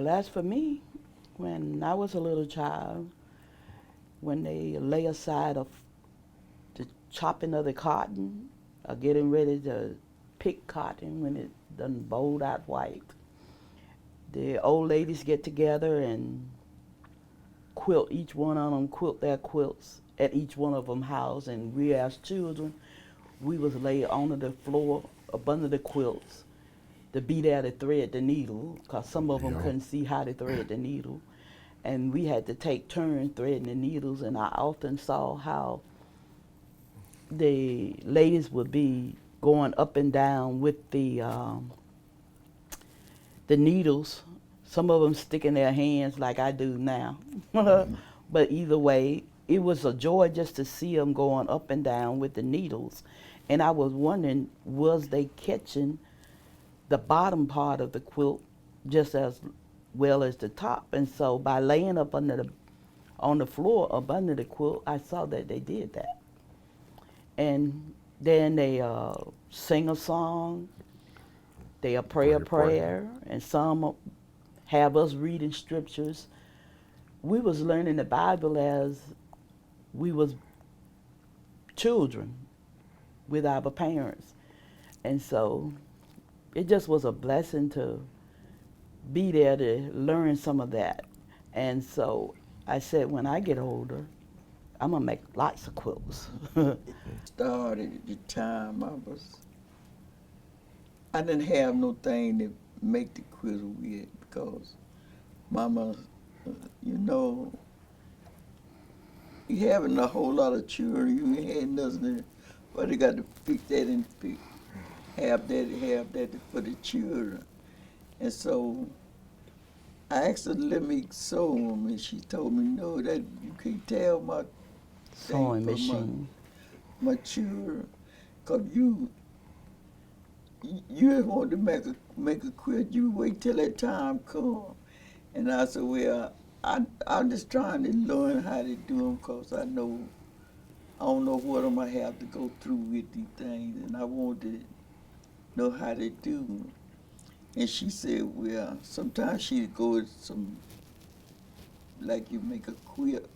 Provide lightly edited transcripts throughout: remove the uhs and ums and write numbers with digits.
Well, as for me, when I was a little child, when they lay aside of the chopping of the cotton, or getting ready to pick cotton when it done bowled out white, the old ladies get together and quilt. Each one of them quilt their quilts at each one of them house, and we as children, we was laid onto the floor up under the quilts to be there to thread the needle, because some of them couldn't see how to thread the needle, and we had to take turns threading the needles. And I often saw how the ladies would be going up and down with the needles, some of them sticking their hands like I do now. But either way, it was a joy just to see them going up and down with the needles. And I was wondering, was they catching the bottom part of the quilt just as well as the top? And so by laying up on the floor up under the quilt, I saw that they did that. And then they sing a song, they pray a prayer, and some have us reading scriptures. We was learning the Bible as we was children with our parents. And so it just was a blessing to be there to learn some of that. And so I said, when I get older, I'm gonna make lots of quilts. Started at the time I didn't have no thing to make the quilt with, because Mama, you know, you having a whole lot of children, you ain't had nothing, but you got to pick that and have that for the children. And so I asked her to let me sew them, and she told me, no, that you can't tell my Sewing machine. My children, because you want to make a quilt, you wait till that time come. And I said, well, I'm just trying to learn how to do them, because I don't know what I'm going to have to go through with these things, and I want to know how to do them. And she said, well, sometimes she'd go with some, like you make a quilt,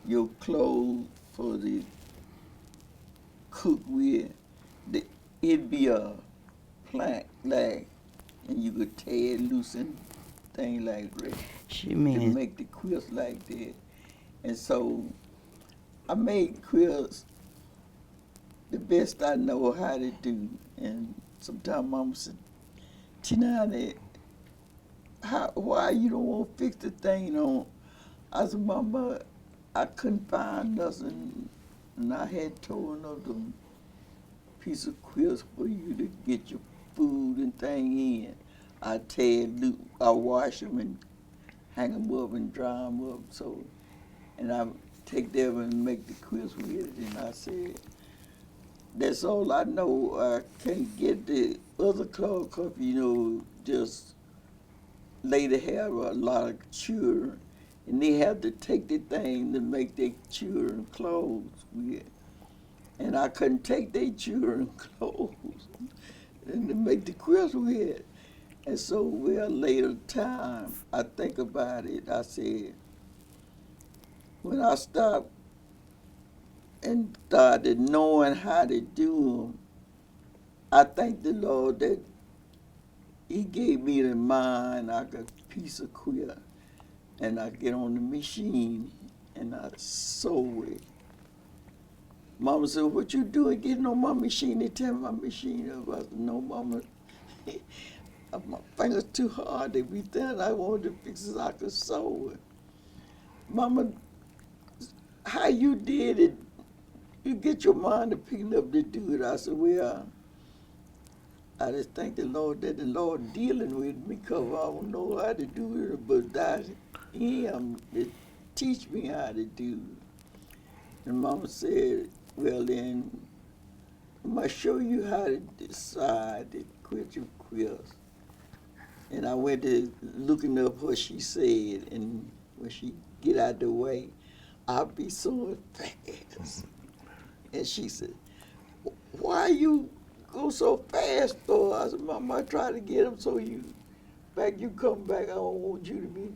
your clothes for the cook with, it'd be a plank, like, and you could tear it loose and things like that. She means to make the quilts like that. And so I made quilts the best I know how to do. And sometimes Mama said, Tina, why you don't want to fix the thing on? I said, Mama, I couldn't find nothing, and I had torn up them piece of quilts for you to get your food and thing in. I tear loose, I wash them and hang them up and dry them up. So, and I take them and make the quilts with it. And I said, that's all I know. I can't get the other clothes because, you know, just lady have a lot of children, and they have to take the thing to make their children clothes with. And I couldn't take their children clothes and to make the quilts with. And so, well, later time, I think about it. I said, when I stopped and started knowing how to do them, I thank the Lord that He gave me the mind, like a piece of quilt, and I get on the machine and I sew it. Mama said, what you doing getting on my machine? They tear my machine up. I said, no, Mama, my fingers too hard to be done. I wanted to fix it so I could sew it. Mama, how you did it, you get your mind to picking up to do it. I said, well, I just thank the Lord that the Lord dealing with me, because I don't know how to do it, but that's Him that teach me how to do it. And Mama said, well then, I'm going to show you how to decide to quit your quilts. And I went to looking up what she said, and when she get out the way, I'll be so fast. And she said, why you go so fast for? I said, Mama, I try to get them so you back you come back, I don't want you to be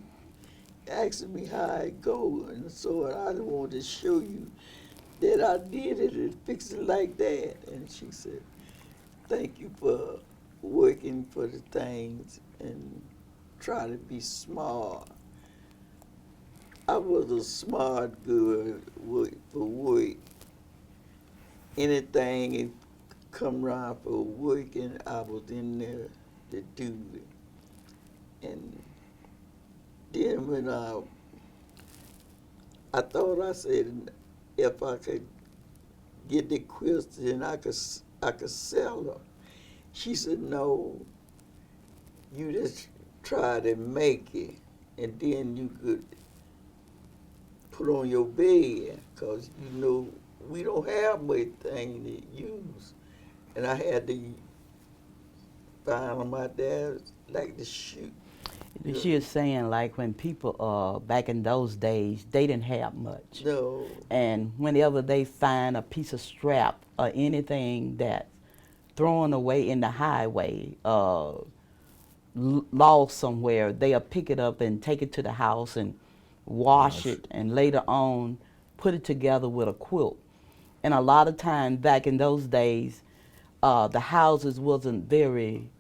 asking me how it go. And so I just wanted to show you that I did it and fix it like that. And she said, thank you for working for the things and try to be smart. I was a smart girl for work. Anything it come around for working, I was in there to do it. And then when I thought I said if I could get the quilts, then I could sell them. She said, no, you just try to make it, and then you could put on your bed, because, you know, we don't have much thing to use. And I had to find them out there, like the shoot. She is saying, like, when people, back in those days, they didn't have much. No. And whenever they find a piece of strap or anything that's thrown away in the highway, lost somewhere, they'll pick it up and take it to the house and wash it, and later on put it together with a quilt. And a lot of times back in those days, the houses wasn't very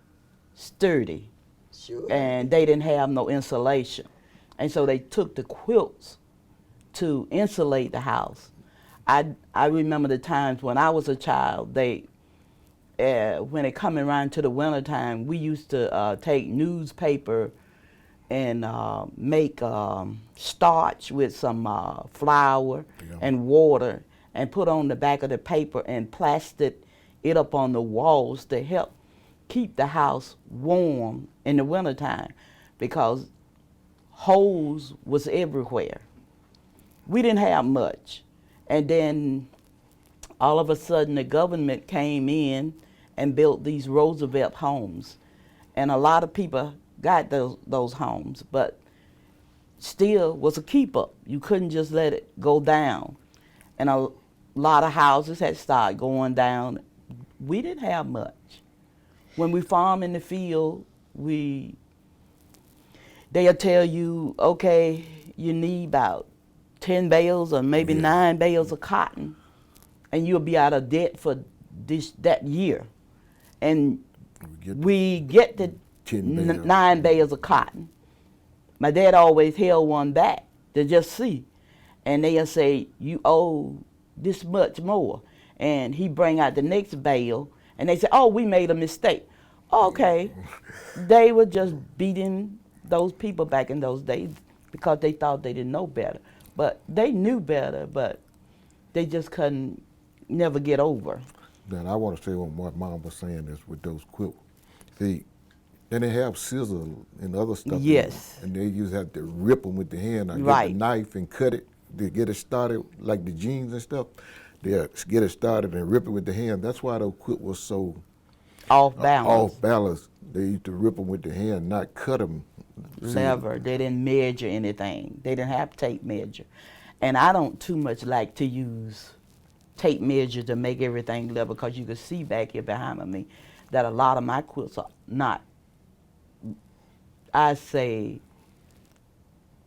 sturdy. Sure. And they didn't have no insulation. And so they took the quilts to insulate the house. I remember the times when I was a child, when it coming around to the wintertime, we used to take newspaper and make starch with some flour and water and put on the back of the paper and plastered it up on the walls to help keep the house warm in the wintertime, because holes was everywhere. We didn't have much. And then all of a sudden the government came in and built these Roosevelt homes. And a lot of people got those homes, but still was a keep up. You couldn't just let it go down. And a lot of houses had started going down. We didn't have much. When we farm in the field, they'll tell you, okay, you need about 10 bales or maybe 9 bales of cotton, and you'll be out of debt for that year. And we get the 9 bales of cotton. My dad always held one back to just see. And they'll say, you owe this much more. And he bring out the next bale, and they say, oh, we made a mistake. Okay. They were just beating those people back in those days because they thought they didn't know better. But they knew better, but they just couldn't never get over. Then I want to say what Mom was saying is with those quilts. See, then they have scissors and other stuff. Yes. And they used to have to rip them with the hand or Right. get the knife and cut it to get it started, like the jeans and stuff. They'll get it started and rip it with the hand. That's why those quilts was so Off balance. off balance. They used to rip them with the hand, not cut them. Never. They didn't measure anything. They didn't have tape measure. And I don't too much like to use tape measure to make everything level, because you can see back here behind me that a lot of my quilts are not, I say,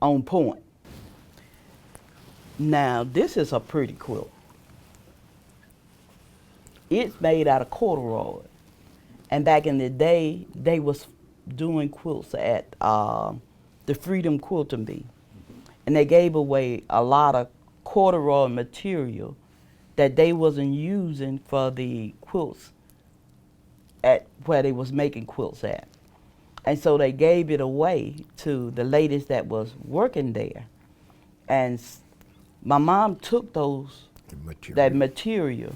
on point. Now, this is a pretty quilt. It's made out of corduroy. And back in the day, they was doing quilts at the Freedom Quilting Bee. And they gave away a lot of corduroy material that they wasn't using for the quilts at where they was making quilts at. And so they gave it away to the ladies that was working there. And my mom took that material.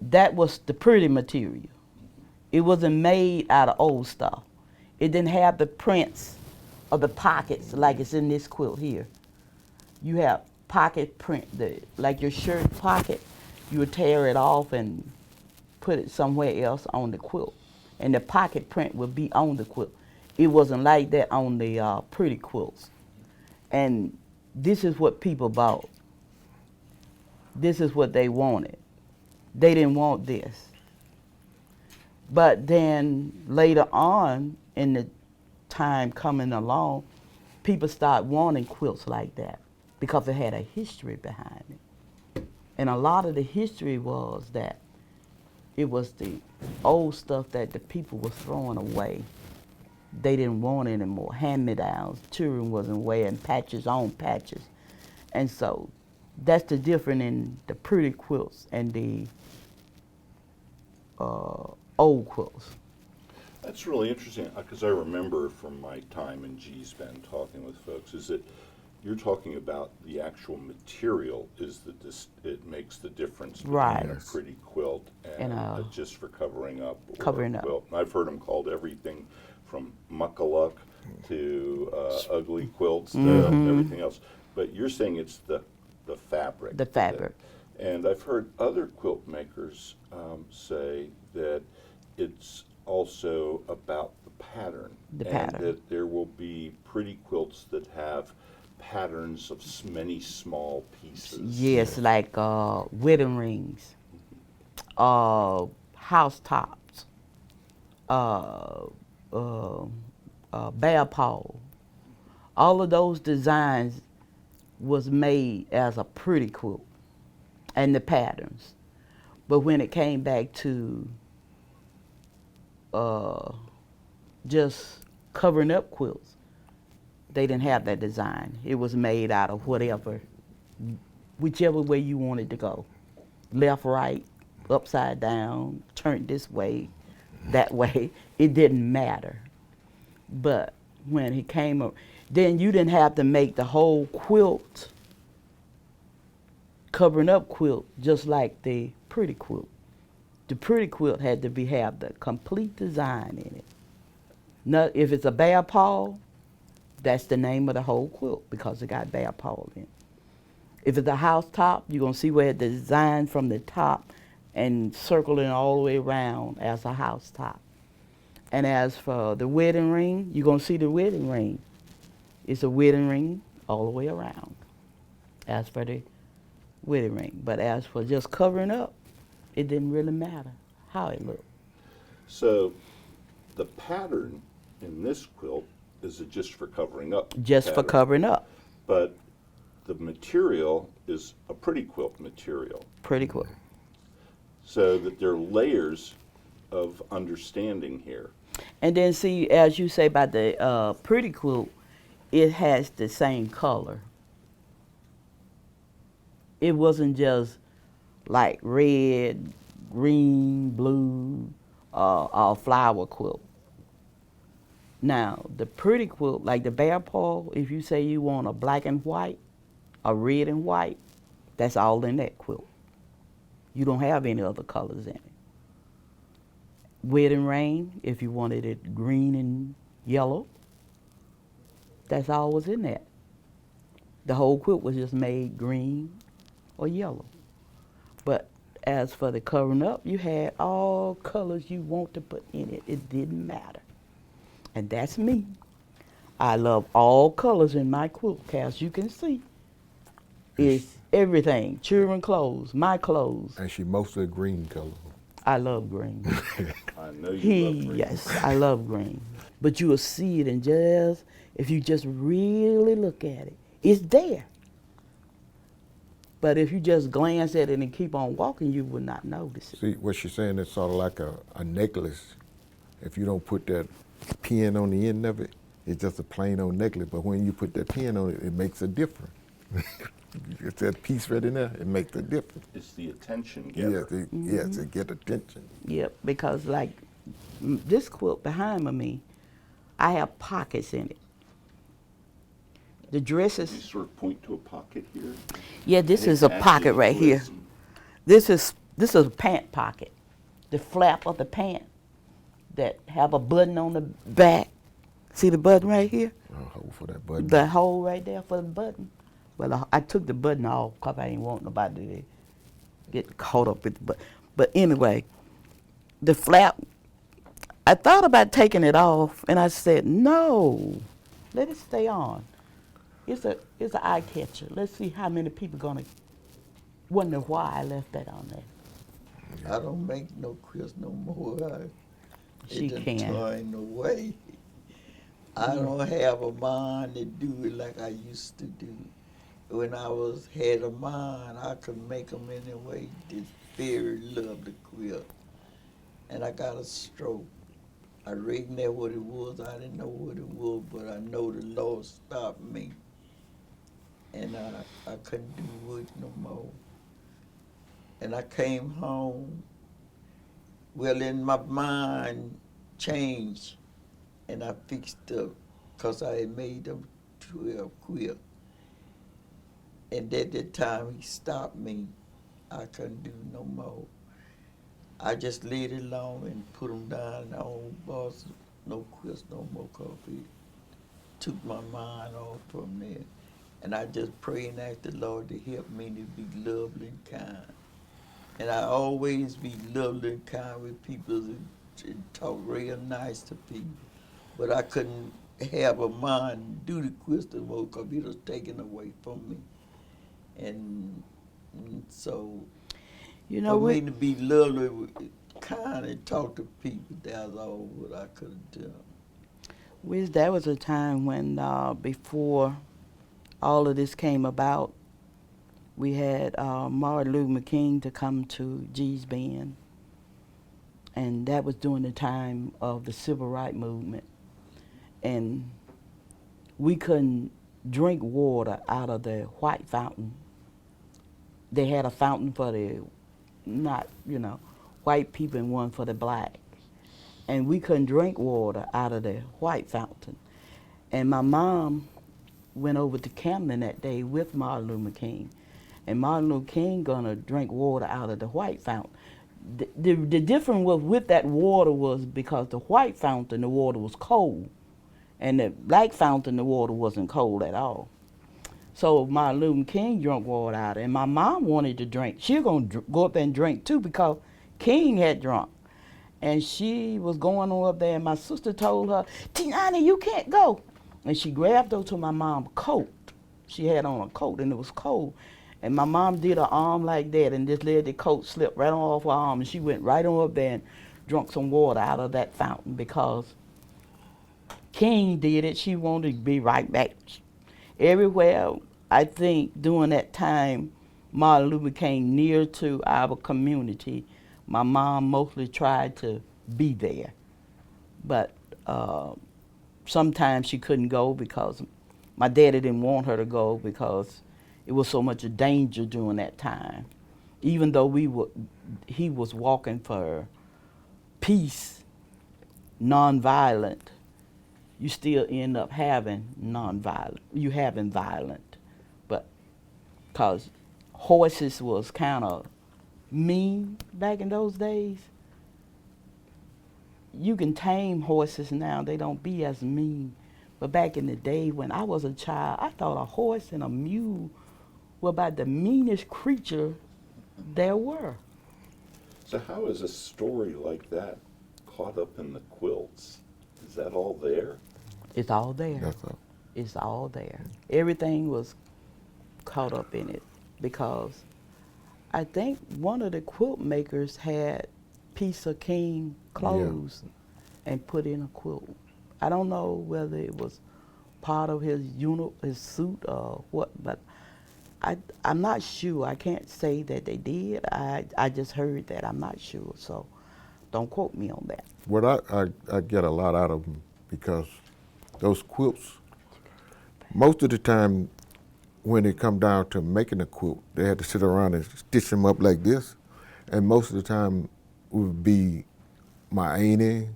That was the pretty material. It wasn't made out of old stuff. It didn't have the prints of the pockets like it's in this quilt here. You have pocket print, like your shirt pocket, you would tear it off and put it somewhere else on the quilt. And the pocket print would be on the quilt. It wasn't like that on the pretty quilts. And this is what people bought. This is what they wanted. They didn't want this. But then later on in the time coming along, people start wanting quilts like that because it had a history behind it. And a lot of the history was that it was the old stuff that the people were throwing away. They didn't want anymore. Hand-me-downs. Children wasn't wearing patches on patches. And so that's the difference in the pretty quilts and the old quilts. That's really interesting, because I remember from my time in G-Spen talking with folks, is that you're talking about the actual material is that it makes the difference between Right. a pretty quilt and And just for covering up or covering a up. quilt. And I've heard them called everything from muckaluck to ugly quilts to everything else. But you're saying it's the fabric. The fabric. And I've heard other quilt makers say that it's also about the pattern. The and pattern. that there will be pretty quilts that have patterns of many small pieces. Yes, like wedding rings, house tops, bear paw. All of those designs was made as a pretty quilt and the patterns. But when it came back to just covering up quilts, they didn't have that design. It was made out of whatever, whichever way you wanted to go. Left, right, upside down, turned this way, that way. It didn't matter. But when it came up, then you didn't have to make the whole quilt, covering up quilt, just like the pretty quilt. The pretty quilt had to have the complete design in it. Now, if it's a bear paw, that's the name of the whole quilt because it got bear paw in it. If it's a house top, you're going to see where the design from the top and circling all the way around as a house top. And as for the wedding ring, you're going to see the wedding ring. It's a wedding ring all the way around as for the wedding ring. But as for just covering up, it didn't really matter how it looked. So the pattern in this quilt is it just for covering up? Just for pattern? covering up. But the material is a pretty quilt material. Pretty quilt. So that there are layers of understanding here. And then see, as you say about the pretty quilt, it has the same color. It wasn't just like red, green, blue, or flower quilt. Now, the pretty quilt, like the bear paw, if you say you want a black and white, a red and white, that's all in that quilt. You don't have any other colors in it. Wedding ring, if you wanted it green and yellow, that's all was in that. The whole quilt was just made green or yellow. But as for the covering up, you had all colors you want to put in it. It didn't matter. And that's me. I love all colors in my quilt, as you can see. It's everything. Children clothes, my clothes. And she mostly green color. I love green. I know you love green. Yes, I love green. But you will see it and just, if you just really look at it, it's there. But if you just glance at it and keep on walking, you would not notice it. See, what she's saying is sort of like a necklace. If you don't put that pin on the end of it, it's just a plain old necklace. But when you put that pin on it, it makes a difference. It's that piece right in there, it makes a difference. It's the attention getter. Yes, it get attention. Yep, because like this quilt behind me, I have pockets in it. The You dresses, sort of point to a pocket here. yeah, this And is it a pocket actually right here. lives. This is a pant pocket. The flap of the pant that have a button on the back. See the button right here? I'll hold for that button. The hole right there for the button. Well, I took the button off because I didn't want nobody to get caught up with the button. But anyway, the flap, I thought about taking it off, and I said, no, let it stay on. It's an eye catcher. Let's see how many people gonna wonder why I left that on there. I don't make no quilts no more. She It done can. torn away. I don't have a mind to do it like I used to do. When I had a mind, I could make them anyway. This very lovely quilt. And I got a stroke. I reckon that what it was. I didn't know what it was, but I know the Lord stopped me. And I couldn't do it no more. And I came home. Well, then my mind changed, and I fixed up, because I had made them 12 quilt. And at that time, he stopped me. I couldn't do no more. I just laid it alone and put them down, and I don't boss no quilts no more, because it took my mind off from there. And I just pray and ask the Lord to help me to be lovely and kind. And I always be lovely and kind with people and talk real nice to people. But I couldn't have a mind to do the quilts no more, because it was taken away from me. And so, You know, for me we, to be lovely, kind, and talk to people, that's all what I could have done. there was a time when, before all of this came about, we had Martin Luther King to come to G's Bend, and that was during the time of the Civil Rights Movement. And we couldn't drink water out of the white fountain. They had a fountain for the not, white people and one for the black. And we couldn't drink water out of the white fountain. And my mom went over to Camden that day with Martin Luther King. And Martin Luther King gonna drink water out of the white fountain. The difference with that water was because the white fountain, the water was cold. And the black fountain, the water wasn't cold at all. So Martin Luther King drank water out of it. And my mom wanted to drink. She was going to go up there and drink too, because King had drunk. And she was going on up there, and my sister told her, Tiana, you can't go. And she grabbed her to my mom's coat. She had on a coat, and it was cold. And my mom did her arm like that and just let the coat slip right on off her arm. And she went right on up there and drunk some water out of that fountain, because King did it. She wanted to be right back. Everywhere, I think, during that time, Martin Luther came near to our community. My mom mostly tried to be there. But sometimes she couldn't go because my daddy didn't want her to go, because it was so much danger during that time. Even though he was walking for peace, nonviolent, you still end up having nonviolent. You having violent, but because horses was kind of mean back in those days. You can tame horses now; they don't be as mean. But back in the day when I was a child, I thought a horse and a mule were about the meanest creature there were. So how is a story like that caught up in the quilts? Is that all there? It's all there. That's all. It's all there. Everything was caught up in it, because I think one of the quilt makers had piece of King clothes and put in a quilt. I don't know whether it was part of his suit or what, but I'm not sure. I can't say that they did. I just heard that. I'm not sure, so don't quote me on that. What I get a lot out of them, because those quilts, most of the time when it come down to making a quilt, they had to sit around and stitch them up like this. And most of the time would be my auntie,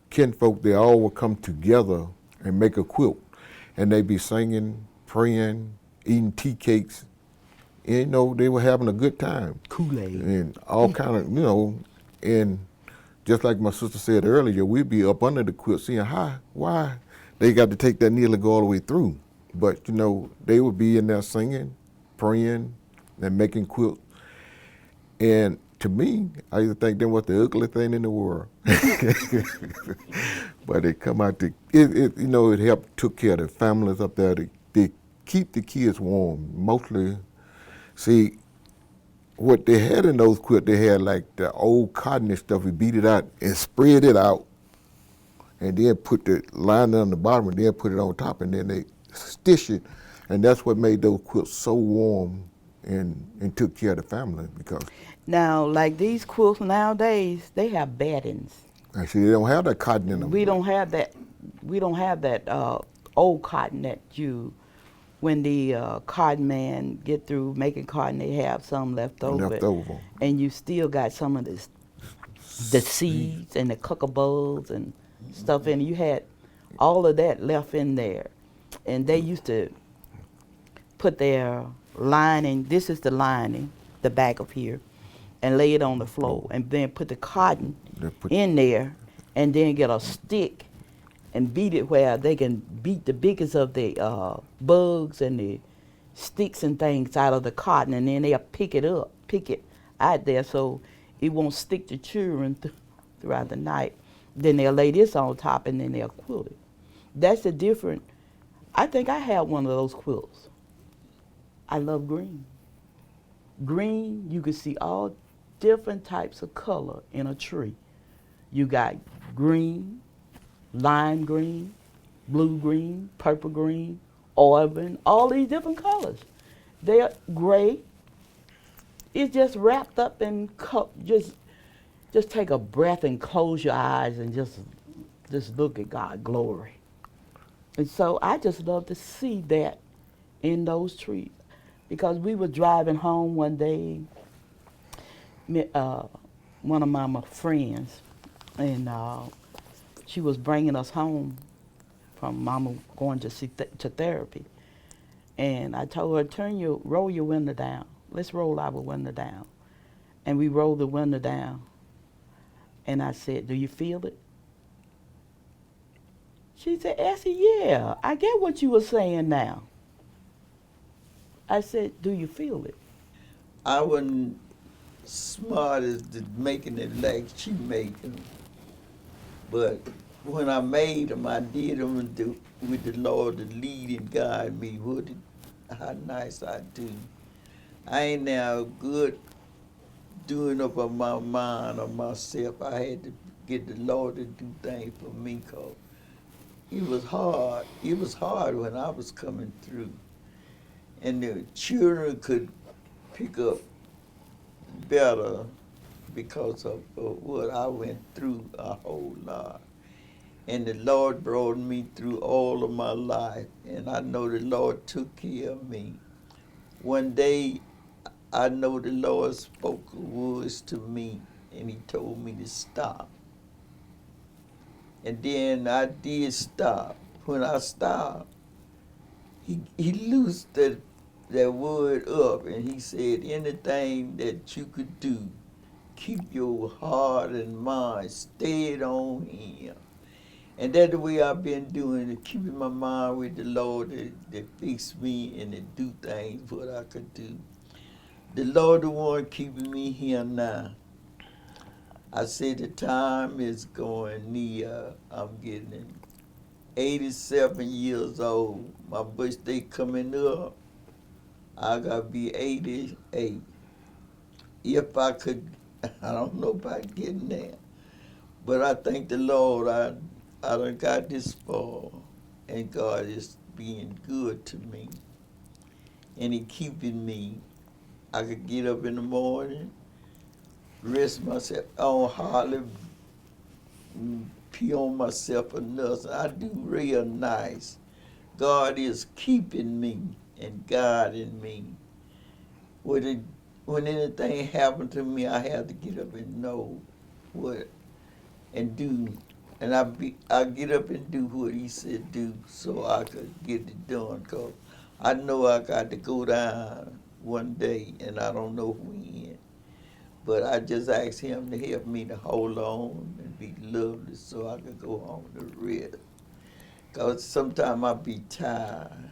kinfolk, they all would come together and make a quilt. And they'd be singing, praying, eating tea cakes. And, they were having a good time. Kool-Aid. And all kind of, and just like my sister said earlier, we'd be up under the quilt seeing why they got to take that needle and go all the way through. But, they would be in there singing, praying, and making quilts. And to me, I used to think that was the ugly thing in the world. But it come out to, it helped, took care of the families up there to keep the kids warm. Mostly, see, what they had in those quilts, they had like the old cotton and stuff. We beat it out and spread it out and then put the line on the bottom, and then put it on top, and then they stitch it, and that's what made those quilts so warm and took care of the family because Now, like these quilts nowadays, they have battens. actually they don't have that cotton in them. We don't have that. We don't have that old cotton that you, when the cotton man get through making cotton, they have some left over. Left over. And you still got some of this, the seeds and the cuckabugs and stuff in it. You had all of that left in there, and they used to put their lining. This is the lining, the back of here, and lay it on the floor, and then put the cotton in there, and then get a stick and beat it where they can beat the biggest of the bugs and the sticks and things out of the cotton, and then they'll pick it out there so it won't stick to children throughout the night. Then they'll lay this on top, and then they'll quilt it. That's the different. I think I have one of those quilts. I love green. Green, you can see all different types of color in a tree. You got green, lime green, blue green, purple green, auburn, all these different colors. They're gray. It's just wrapped up in just take a breath and close your eyes and just look at God's glory. And so I just love to see that in those trees. Because we were driving home one day, one of my friends, and she was bringing us home from Mama going to therapy. And I told her, roll your window down. Let's roll our window down. And we rolled the window down. And I said, do you feel it? She said, Essie, yeah, I get what you were saying now. I said, do you feel it? I wasn't smart as to making it like she made them. But when I made them, I did them with the Lord to lead and guide me with it. How nice I do. I ain't now good doing up on my mind or myself. I had to get the Lord to do things for me, because it was hard. It was hard when I was coming through. And the children could pick up better because of what I went through a whole lot. And the Lord brought me through all of my life, and I know the Lord took care of me. One day, I know the Lord spoke words to me, and he told me to stop. And then I did stop. When I stopped, he loosed that word up, and he said, anything that you could do, keep your heart and mind stayed on him. And that's the way I've been doing it, keeping my mind with the Lord to fix me and to do things what I could do. The Lord the one keeping me here now. I said the time is going near. I'm getting 87 years old. My birthday coming up. I gotta be 88. If I could, I don't know about getting there. But I thank the Lord I done got this far, and God is being good to me. And he keeping me. I could get up in the morning, rest myself. I don't hardly pee on myself or nothing. I do real nice. God is keeping me and guiding me. When anything happened to me, I have to get up and know what and do. And I get up and do what he said do, so I could get it done. Cause I know I got to go down one day, and I don't know when. But I just asked him to help me to hold on and be lovely, so I could go home to rest. Cause sometimes I be tired.